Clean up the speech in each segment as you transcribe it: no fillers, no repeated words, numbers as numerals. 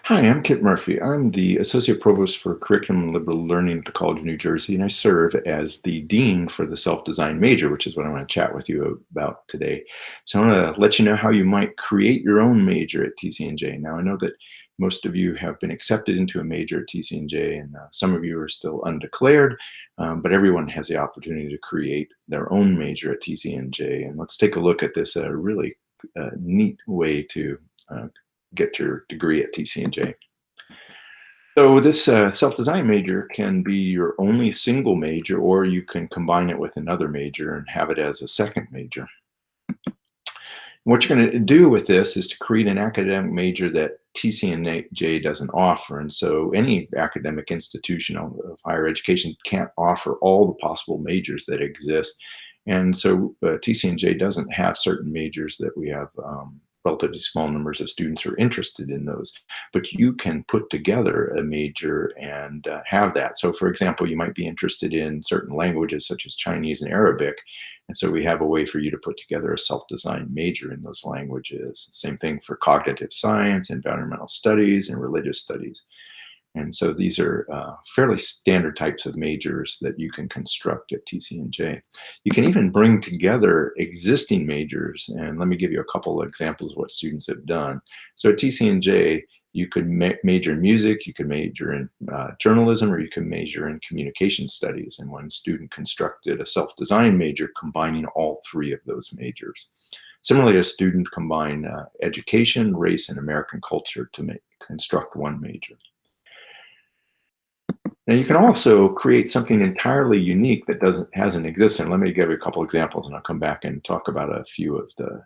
Hi, I'm Kit Murphy. I'm the Associate Provost for Curriculum and Liberal Learning at the College of New Jersey, and I serve as the Dean for the Self-Design major, which is what I want to chat with you about today. So I want to let you know how you might create your own major at TCNJ. Now, I know that most of you have been accepted into a major at TCNJ, and some of you are still undeclared, but everyone has the opportunity to create their own major at TCNJ. And let's take a look at this really neat way to get your degree at TCNJ. So this self-design major can be your only single major, or you can combine it with another major and have it as a second major. What you're going to do with this is to create an academic major that TCNJ doesn't offer. And so any academic institution of higher education can't offer all the possible majors that exist. And so TCNJ doesn't have certain majors that we have relatively small numbers of students who are interested in those, but you can put together a major and have that. So for example, you might be interested in certain languages such as Chinese and Arabic. And so we have a way for you to put together a self-designed major in those languages. Same thing for cognitive science, environmental studies, and religious studies. And so these are fairly standard types of majors that you can construct at TCNJ. You can even bring together existing majors, and let me give you a couple of examples of what students have done. So at TCNJ, you could major in music, you could major in journalism, or you can major in communication studies. And one student constructed a self-design major combining all three of those majors. Similarly, a student combined education, race, and American culture to construct one major. Now you can also create something entirely unique that hasn't existed. Let me give you a couple examples, and I'll come back and talk about a few of the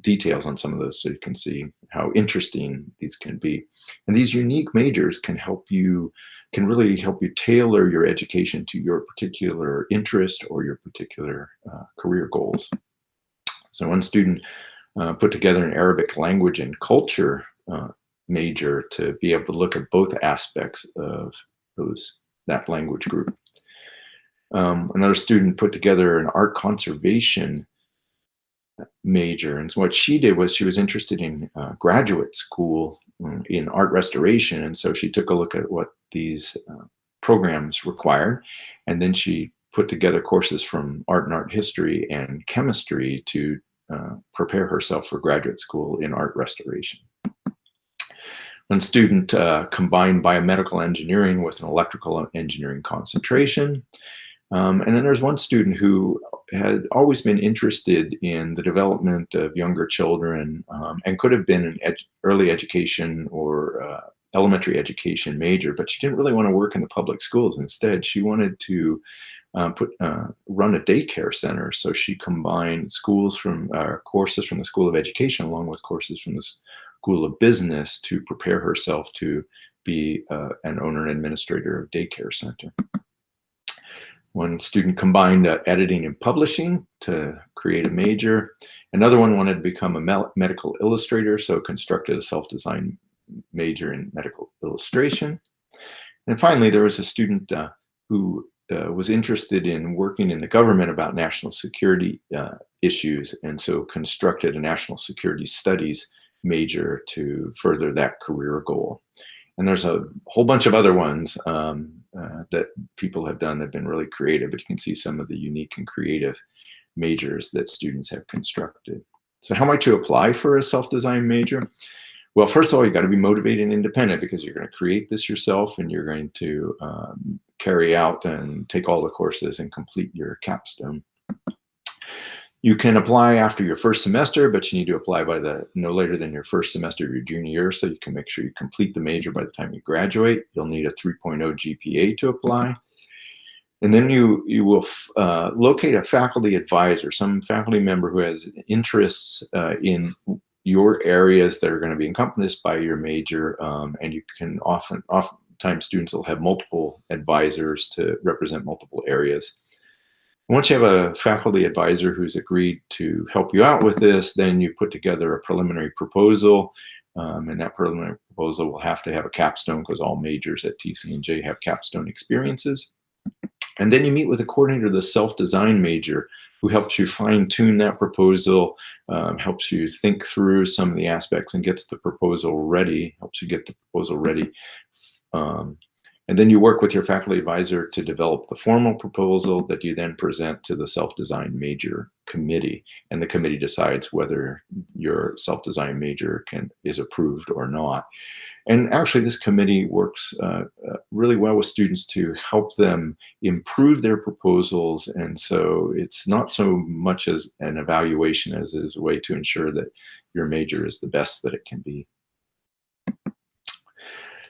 details on some of those, so you can see how interesting these can be. And these unique majors can really help you tailor your education to your particular interest or your particular career goals. So one student put together an Arabic language and culture major to be able to look at both aspects of that language group. Another student put together an art conservation major, and so what she did was she was interested in graduate school in art restoration, and so she took a look at what these programs required, and then she put together courses from art and art history and chemistry to prepare herself for graduate school in art restoration. One student combined biomedical engineering with an electrical engineering concentration. And then there's one student who had always been interested in the development of younger children and could have been an early education or elementary education major, but she didn't really want to work in the public schools. Instead, she wanted to run a daycare center. So she combined courses from the School of Education along with courses from the School of Business to prepare herself to be an owner and administrator of daycare center. One student combined editing and publishing to create a major. Another one wanted to become a medical illustrator, so constructed a self-designed major in medical illustration. And finally, there was a student who was interested in working in the government about national security issues, and so constructed a national security studies major to further that career goal. And there's a whole bunch of other ones that people have done that have been really creative, but you can see some of the unique and creative majors that students have constructed. So how might you apply for a self-design major? Well, first of all, you got to be motivated and independent, because you're going to create this yourself and you're going to carry out and take all the courses and complete your capstone. You can apply after your first semester, but you need to apply by no later than your first semester of your junior year, so you can make sure you complete the major by the time you graduate. You'll need a 3.0 GPA to apply. And then you will locate a faculty advisor, some faculty member who has interests in your areas that are going to be encompassed by your major, and you can oftentimes students will have multiple advisors to represent multiple areas. Once you have a faculty advisor who's agreed to help you out with this, then you put together a preliminary proposal, and that preliminary proposal will have to have a capstone, because all majors at TCNJ have capstone experiences. And then you meet with a coordinator of the self-design major who helps you fine-tune that proposal, helps you think through some of the aspects and gets the proposal ready, helps you get the proposal ready. Um, and then you work with your faculty advisor to develop the formal proposal that you then present to the self-design major committee. And the committee decides whether your self-design major is approved or not. And actually, this committee works really well with students to help them improve their proposals. And so it's not so much as an evaluation as it is a way to ensure that your major is the best that it can be.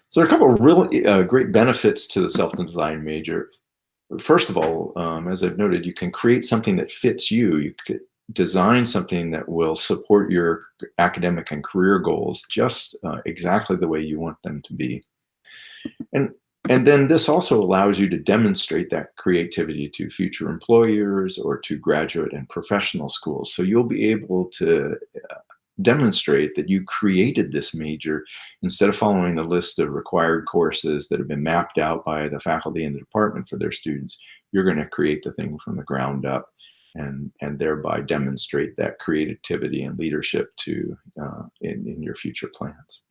So there are a couple of really great benefits to the self-design major. First of all, as I've noted, you can create something that fits you. You could design something that will support your academic and career goals just exactly the way you want them to be. And then this also allows you to demonstrate that creativity to future employers or to graduate and professional schools. So you'll be able to demonstrate that you created this major instead of following a list of required courses that have been mapped out by the faculty and the department for their students. You're going to create the thing from the ground up and thereby demonstrate that creativity and leadership to in your future plans.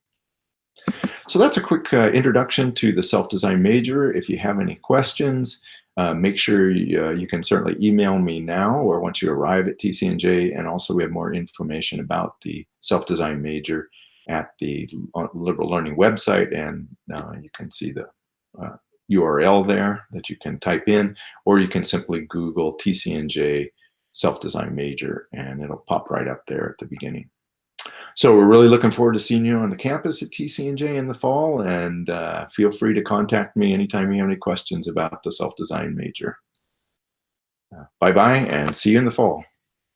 So that's a quick introduction to the self-design major. If you have any questions, make sure you can certainly email me now or once you arrive at TCNJ. And also we have more information about the self-design major at the Liberal Learning website. And you can see the URL there that you can type in, or you can simply Google TCNJ self-design major and it'll pop right up there at the beginning. So we're really looking forward to seeing you on the campus at TCNJ in the fall, and feel free to contact me anytime you have any questions about the self-design major. Bye-bye, and see you in the fall.